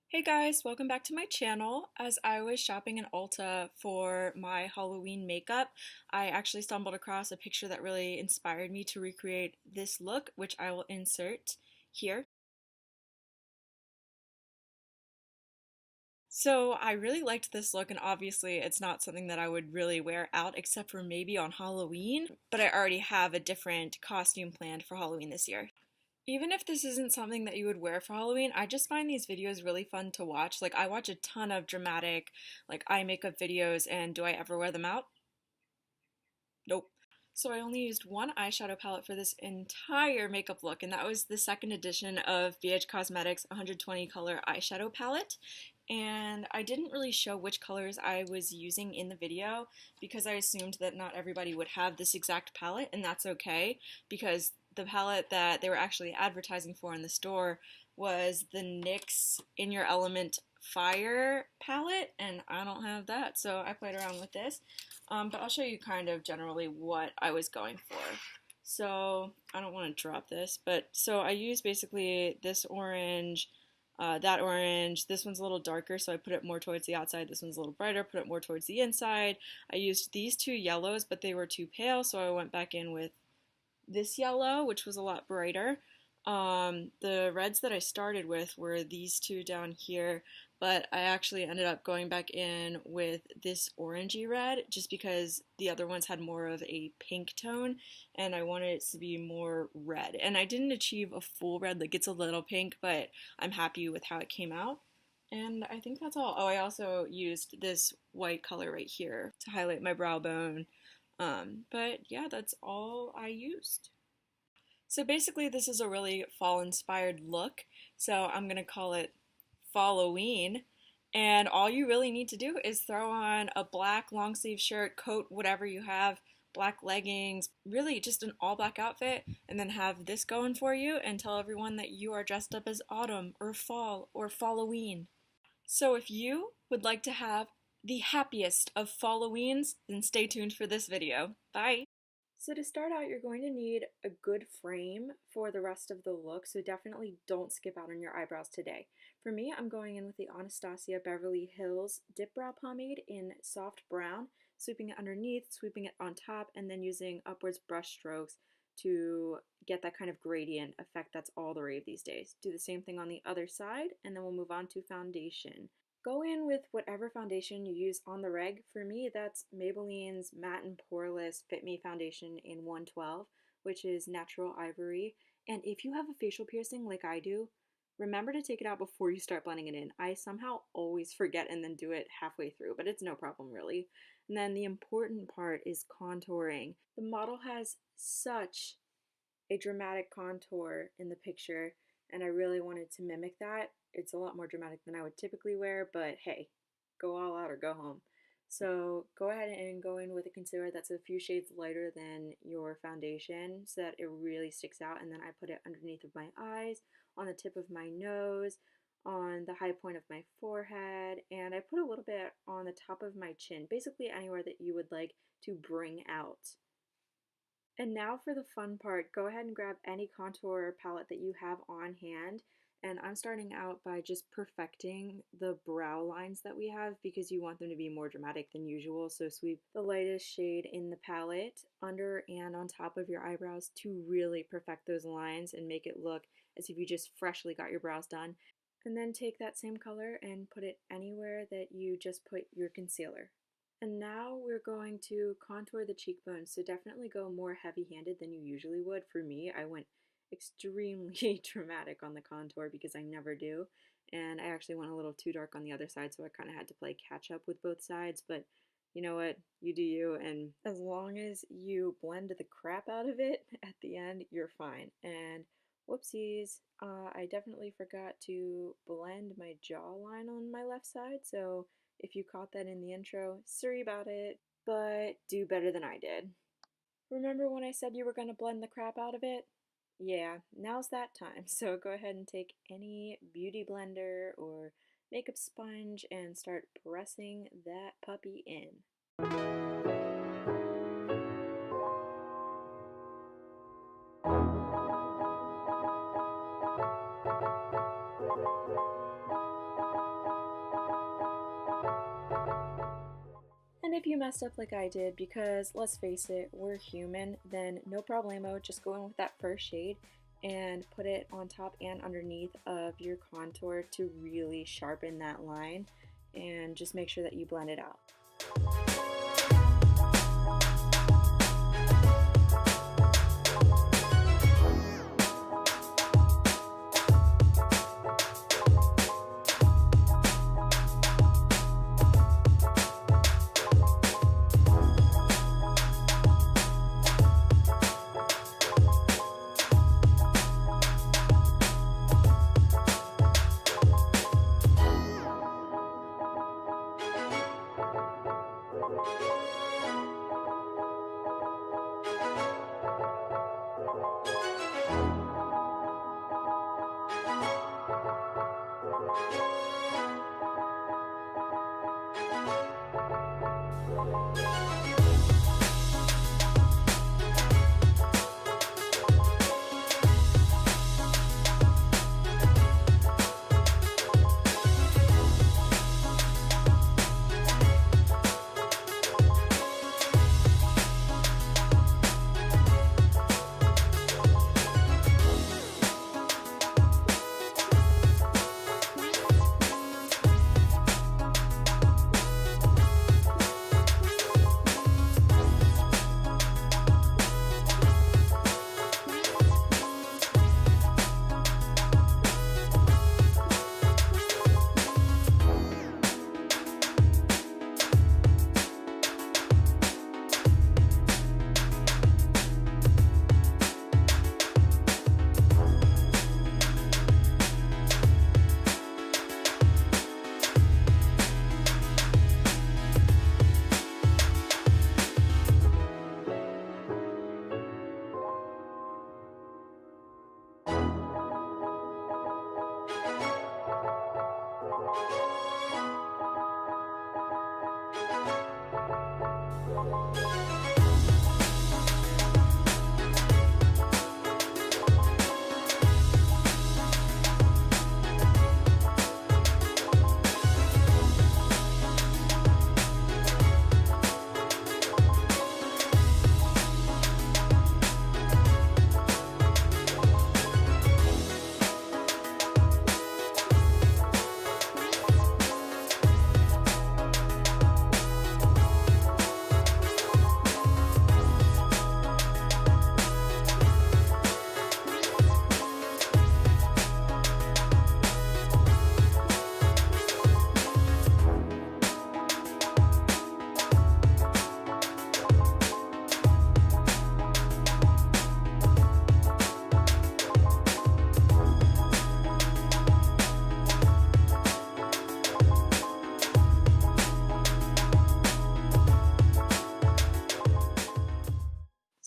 Hey guys, welcome back to my channel. As I was shopping in Ulta for my Halloween makeup, I actually stumbled across a picture that really inspired me to recreate this look, which I will insert here. So I really liked this look, and obviously it's not something that I would really wear out except for maybe on Halloween, but I already have a different costume planned for Halloween this year. Even if this isn't something that you would wear for Halloween, I just find these videos really fun to watch. Like, I watch a ton of dramatic, like, eye makeup videos, and do I ever wear them out? Nope. So I only used one eyeshadow palette for this entire makeup look, and that was the second edition of BH Cosmetics 120 color eyeshadow palette. And I didn't really show which colors I was using in the video because I assumed that not everybody would have this exact palette, and that's okay because the palette that they were actually advertising for in the store was the NYX In Your Element Fire palette, and I don't have that, so I played around with this. But I'll show you kind of generally what I was going for. So I don't want to drop this, but so I use basically this orange, that orange. This one's a little darker, so I put it more towards the outside. This one's a little brighter, put it more towards the inside. I used these two yellows, but they were too pale, so I went back in with this yellow, which was a lot brighter. The reds that I started with were these two down here, but I actually ended up going back in with this orangey red just because the other ones had more of a pink tone and I wanted it to be more red. And I didn't achieve a full red, like it's a little pink, but I'm happy with how it came out. And I think that's all. Oh, I also used this white color right here to highlight my brow bone. But yeah, that's all I used. So basically this is a really fall inspired look, so I'm gonna call it Falloween, and all you really need to do is throw on a black long sleeve shirt, coat, whatever you have, black leggings, really just an all black outfit, and then have this going for you and tell everyone that you are dressed up as autumn or fall or Falloween. So if you would like to have the happiest of Falloweens, then stay tuned for this video. Bye! So to start out, you're going to need a good frame for the rest of the look, so definitely don't skip out on your eyebrows today. For me, I'm going in with the Anastasia Beverly Hills Dip Brow Pomade in soft brown, sweeping it underneath, sweeping it on top, and then using upwards brush strokes to get that kind of gradient effect that's all the rave these days. Do the same thing on the other side, and then we'll move on to foundation. Go in with whatever foundation you use on the reg. For me, that's Maybelline's Matte and Poreless Fit Me Foundation in 112, which is natural ivory. And if you have a facial piercing like I do, remember to take it out before you start blending it in. I somehow always forget and then do it halfway through, but it's no problem really. And then the important part is contouring. The model has such a dramatic contour in the picture, and I really wanted to mimic that. It's a lot more dramatic than I would typically wear, but hey, go all out or go home. So go ahead and go in with a concealer that's a few shades lighter than your foundation so that it really sticks out, and then I put it underneath of my eyes, on the tip of my nose, on the high point of my forehead, and I put a little bit on the top of my chin, basically anywhere that you would like to bring out. And now for the fun part, go ahead and grab any contour palette that you have on hand. And I'm starting out by just perfecting the brow lines that we have because you want them to be more dramatic than usual. So sweep the lightest shade in the palette under and on top of your eyebrows to really perfect those lines and make it look as if you just freshly got your brows done. And then take that same color and put it anywhere that you just put your concealer. And now we're going to contour the cheekbones, so definitely go more heavy-handed than you usually would. For me, I went extremely dramatic on the contour because I never do, and I actually went a little too dark on the other side, so I kind of had to play catch up with both sides, but you know what, you do you, and as long as you blend the crap out of it at the end, you're fine. And whoopsies, I definitely forgot to blend my jawline on my left side, so if you caught that in the intro, sorry about it, but do better than I did. Remember when I said you were going to blend the crap out of it? Yeah, now's that time. So go ahead and take any beauty blender or makeup sponge and start pressing that puppy in. if you messed up like I did, because let's face it, we're human, then no problemo, just go in with that first shade and put it on top and underneath of your contour to really sharpen that line, and just make sure that you blend it out.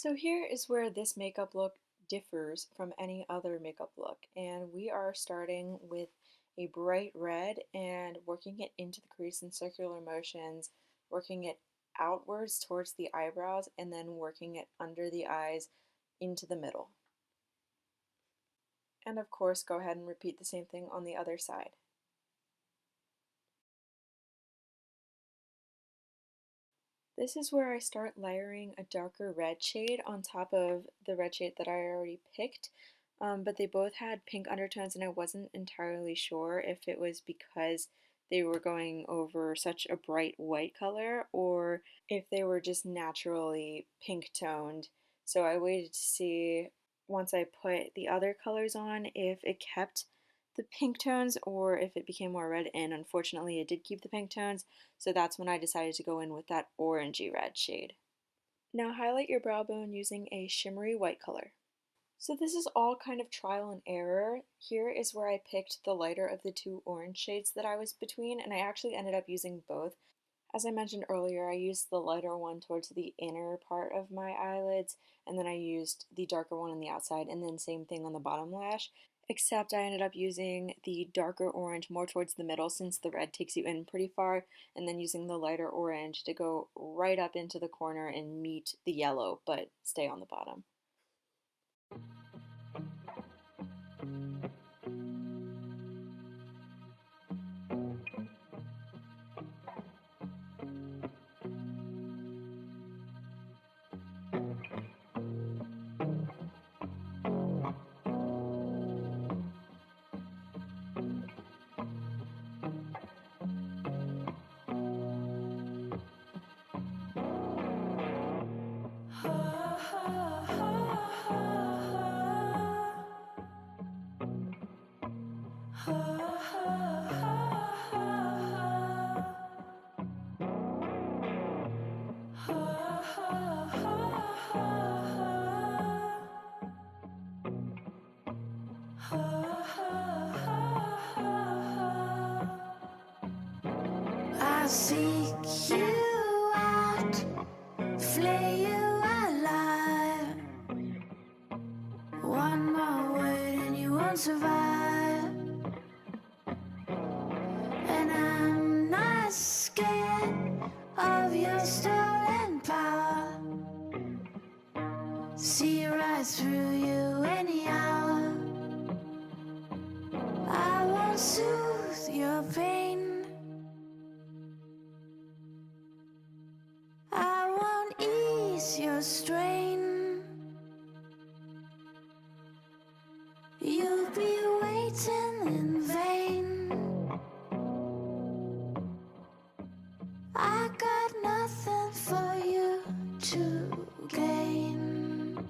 So here is where this makeup look differs from any other makeup look, and we are starting with a bright red and working it into the crease in circular motions, working it outwards towards the eyebrows, and then working it under the eyes into the middle. And of course, go ahead and repeat the same thing on the other side. This is where I start layering a darker red shade on top of the red shade that I already picked, but they both had pink undertones, and I wasn't entirely sure if it was because they were going over such a bright white color or if they were just naturally pink toned. So I waited to see, once I put the other colors on, if it kept the pink tones or if it became more red, and unfortunately it did keep the pink tones, so that's when I decided to go in with that orangey red shade. Now highlight your brow bone using a shimmery white color. So this is all kind of trial and error. Here is where I picked the lighter of the two orange shades that I was between, and I actually ended up using both. As I mentioned earlier, I used the lighter one towards the inner part of my eyelids, and then I used the darker one on the outside, and then same thing on the bottom lash, except I ended up using the darker orange more towards the middle since the red takes you in pretty far, and then using the lighter orange to go right up into the corner and meet the yellow, but stay on the bottom. I'll seek you out, flay you alive. One more word and you won't survive. And I'm not scared of your stolen power. See right through you any hour. I won't soothe your pain. I won't ease your strain. You'll be waiting in vain. I got nothing for you to gain.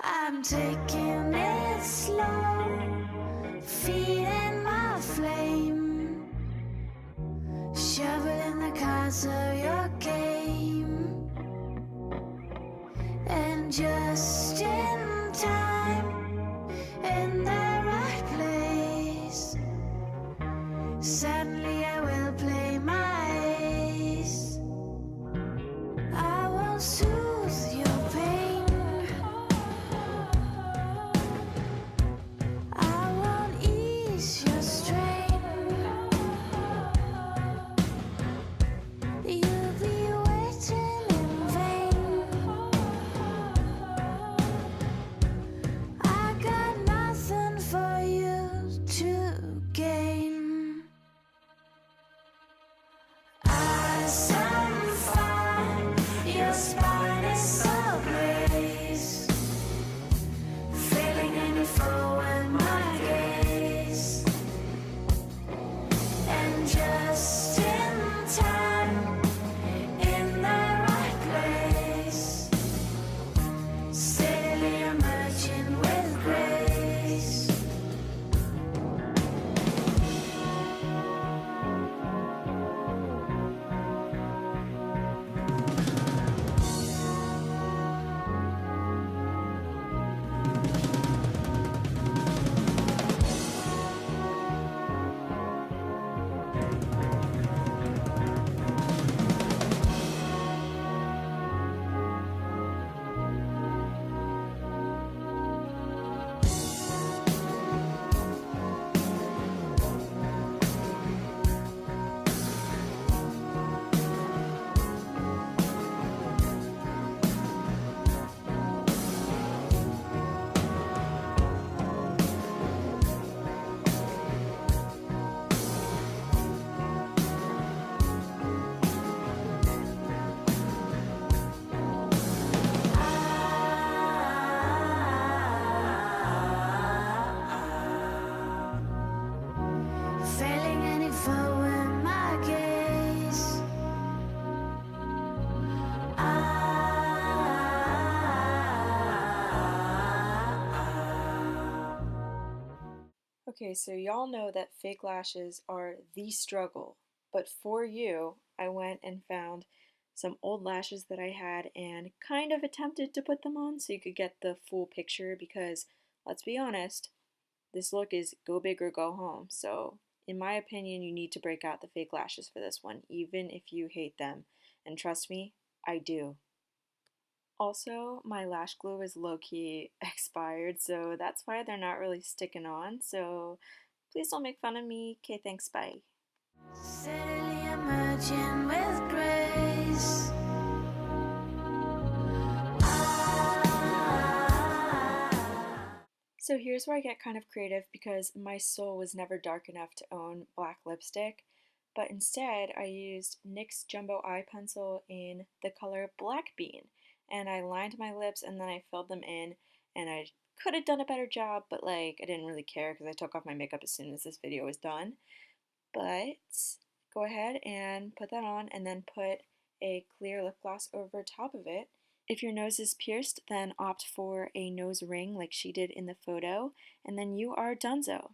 I'm taking it slow, feeding my flame, shoveling the cards of your game, and just in time, in the right place, suddenly I will play my ace. I won't soothe your pain. I won't ease your strain. You'll be waiting in vain. I got nothing for you to gain. Eyes on fire, your spine is so braced, failing any foe in my gaze, and just in time, in the right place, steadily emerging with grace. Failing any foe in my gaze. Okay, so y'all know that fake lashes are the struggle, but for you, I went and found some old lashes that I had and kind of attempted to put them on so you could get the full picture because, let's be honest, this look is go big or go home. So, in my opinion, you need to break out the fake lashes for this one, even if you hate them. And trust me, I do. Also, my lash glue is low-key expired, so that's why they're not really sticking on. So please don't make fun of me. Okay, thanks, bye. Steadily emerging with grace. So here's where I get kind of creative because my soul was never dark enough to own black lipstick, but instead I used NYX Jumbo Eye Pencil in the color Black Bean, and I lined my lips and then I filled them in, and I could have done a better job, but like I didn't really care because I took off my makeup as soon as this video was done. But go ahead and put that on and then put a clear lip gloss over top of it. If your nose is pierced, then opt for a nose ring like she did in the photo, and then you are donezo.